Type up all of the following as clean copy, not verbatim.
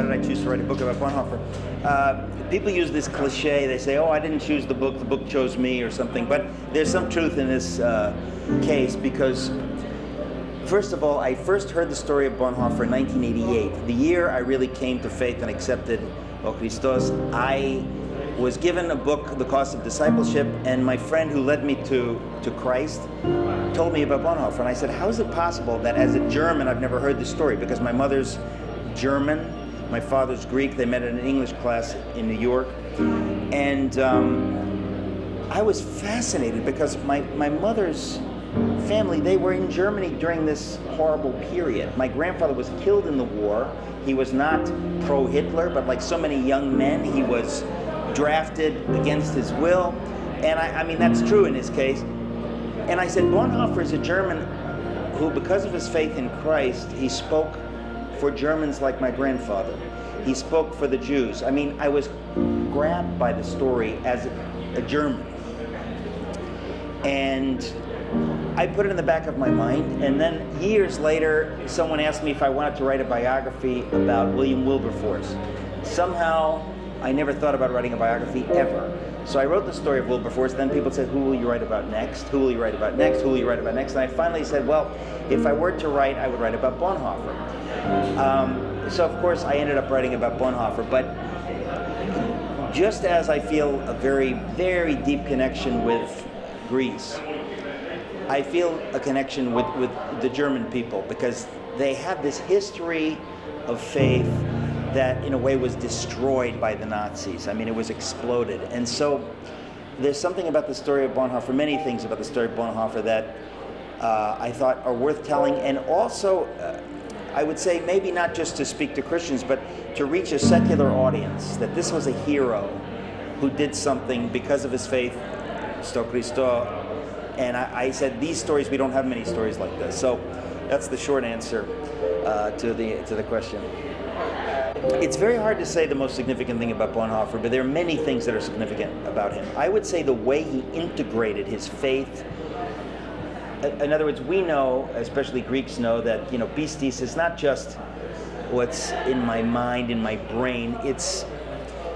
did I choose to write a book about Bonhoeffer? People use this cliche. They say, oh, I didn't choose the book chose me or something. But there's some truth in this case because, first of all, I first heard the story of Bonhoeffer in 1988. The year I really came to faith and accepted O Christos. I was given a book, The Cost of Discipleship, and my friend who led me to Christ told me about Bonhoeffer. And I said, how is it possible that as a German I've never heard this story? Because my mother's German, my father's Greek. They met in an English class in New York. And I was fascinated because my mother's family, they were in Germany during this horrible period. My grandfather was killed in the war. He was not pro-Hitler, but like so many young men, he was drafted against his will. And I mean, that's true in his case. And I said, Bonhoeffer is a German who, because of his faith in Christ, he spoke for Germans like my grandfather. He spoke for the Jews. I mean, I was grabbed by the story as a German. And I put it in the back of my mind, and then years later, someone asked me if I wanted to write a biography about William Wilberforce. Somehow, I never thought about writing a biography ever. So I wrote the story of Wilberforce, then people said, who will you write about next? Who will you write about next? Who will you write about next? And I finally said, well, if I were to write, I would write about Bonhoeffer. So of course I ended up writing about Bonhoeffer, but just as I feel a very, very deep connection with Greece, I feel a connection with the German people because they have this history of faith that in a way was destroyed by the Nazis. I mean, it was exploded. And so there's something about the story of Bonhoeffer, many things about the story of Bonhoeffer that I thought are worth telling, and also I would say maybe not just to speak to Christians, but to reach a secular audience, that this was a hero who did something because of his faith, sto Christo. And I said, these stories, we don't have many stories like this. So that's the short answer to the question. It's very hard to say the most significant thing about Bonhoeffer, but there are many things that are significant about him. I would say the way he integrated his faith. In other words, we know, especially Greeks know, that pistis is not just what's in my mind, in my brain. It's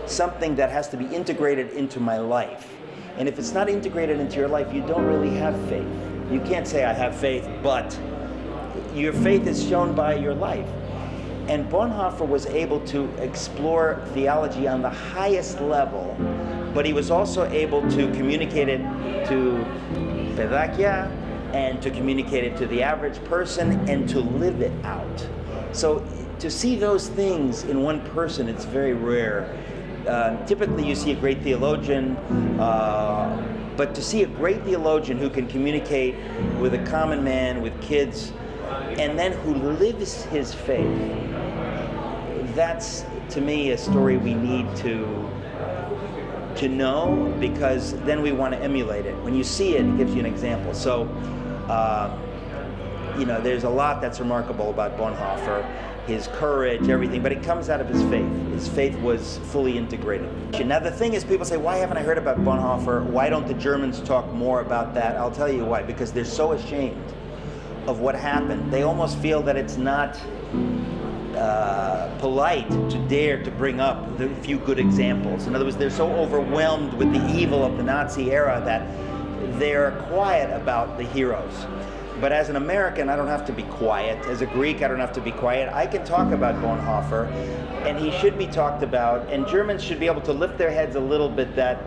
something that has to be integrated into my life. And if it's not integrated into your life, you don't really have faith. You can't say, I have faith, but your faith is shown by your life. And Bonhoeffer was able to explore theology on the highest level, but he was also able to communicate it to pedakia and to communicate it to the average person and to live it out. So to see those things in one person, it's very rare. Typically you see a great theologian, but to see a great theologian who can communicate with a common man, with kids, and then who lives his faith, that's, to me, a story we need to know, because then we want to emulate it. When you see it, it gives you an example. So, there's a lot that's remarkable about Bonhoeffer, his courage, everything, but it comes out of his faith. His faith was fully integrated. Now the thing is, people say, why haven't I heard about Bonhoeffer? Why don't the Germans talk more about that? I'll tell you why, because they're so ashamed of what happened. They almost feel that it's not polite to dare to bring up the few good examples. In other words, they're so overwhelmed with the evil of the Nazi era that they're quiet about the heroes. But as an American, I don't have to be quiet. As a Greek, I don't have to be quiet. I can talk about Bonhoeffer, and he should be talked about, and Germans should be able to lift their heads a little bit that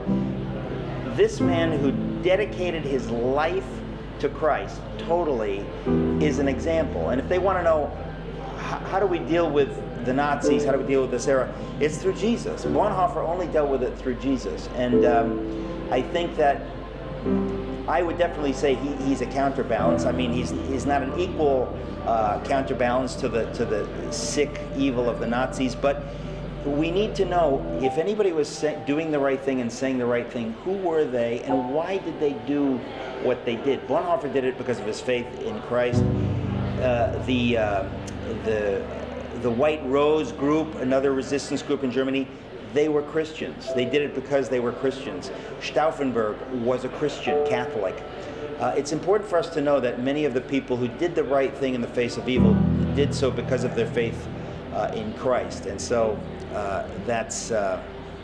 this man who dedicated his life to Christ totally is an example. And if they want to know, how do we deal with the Nazis, how do we deal with this era, it's through Jesus. Bonhoeffer only dealt with it through Jesus. And I think that I would definitely say he's a counterbalance. I mean, he's not an equal counterbalance to the sick evil of the Nazis, but we need to know if anybody was doing the right thing and saying the right thing, who were they and why did they do what they did? Bonhoeffer did it because of his faith in Christ. The White Rose group, another resistance group in Germany, they were Christians. They did it because they were Christians. Stauffenberg was a Christian, Catholic. It's important for us to know that many of the people who did the right thing in the face of evil did so because of their faith in Christ. And so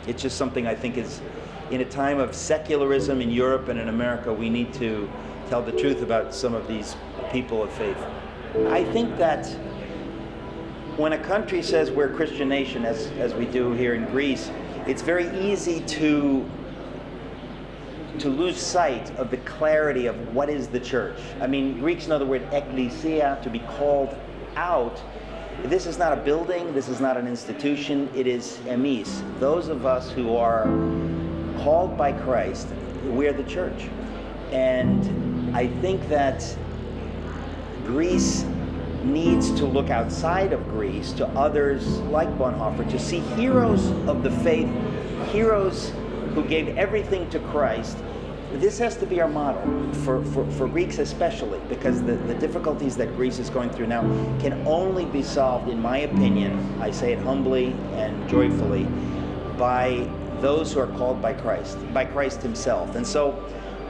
it's just something I think is, in a time of secularism in Europe and in America, we need to tell the truth about some of these people of faith. I think that when a country says we're a Christian nation, as we do here in Greece, it's very easy to lose sight of the clarity of what is the church. I mean, Greeks know the word ekklesia, to be called out. This is not a building, this is not an institution, it is emis. Those of us who are called by Christ, we're the church. And I think that Greece needs to look outside of Greece to others like Bonhoeffer, to see heroes of the faith, heroes who gave everything to Christ. This has to be our model, for Greeks especially, because the difficulties that Greece is going through now can only be solved, in my opinion, I say it humbly and joyfully, by those who are called by Christ himself. And so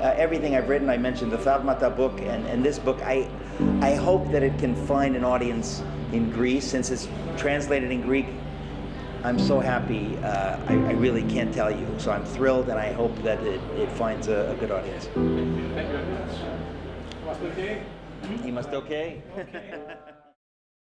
everything I've written, I mentioned the Thavmata book and this book, I hope that it can find an audience in Greece. Since it's translated in Greek, I'm so happy, I really can't tell you. So I'm thrilled, and I hope that it finds a good audience. Thank you very much. Was it okay? You must okay?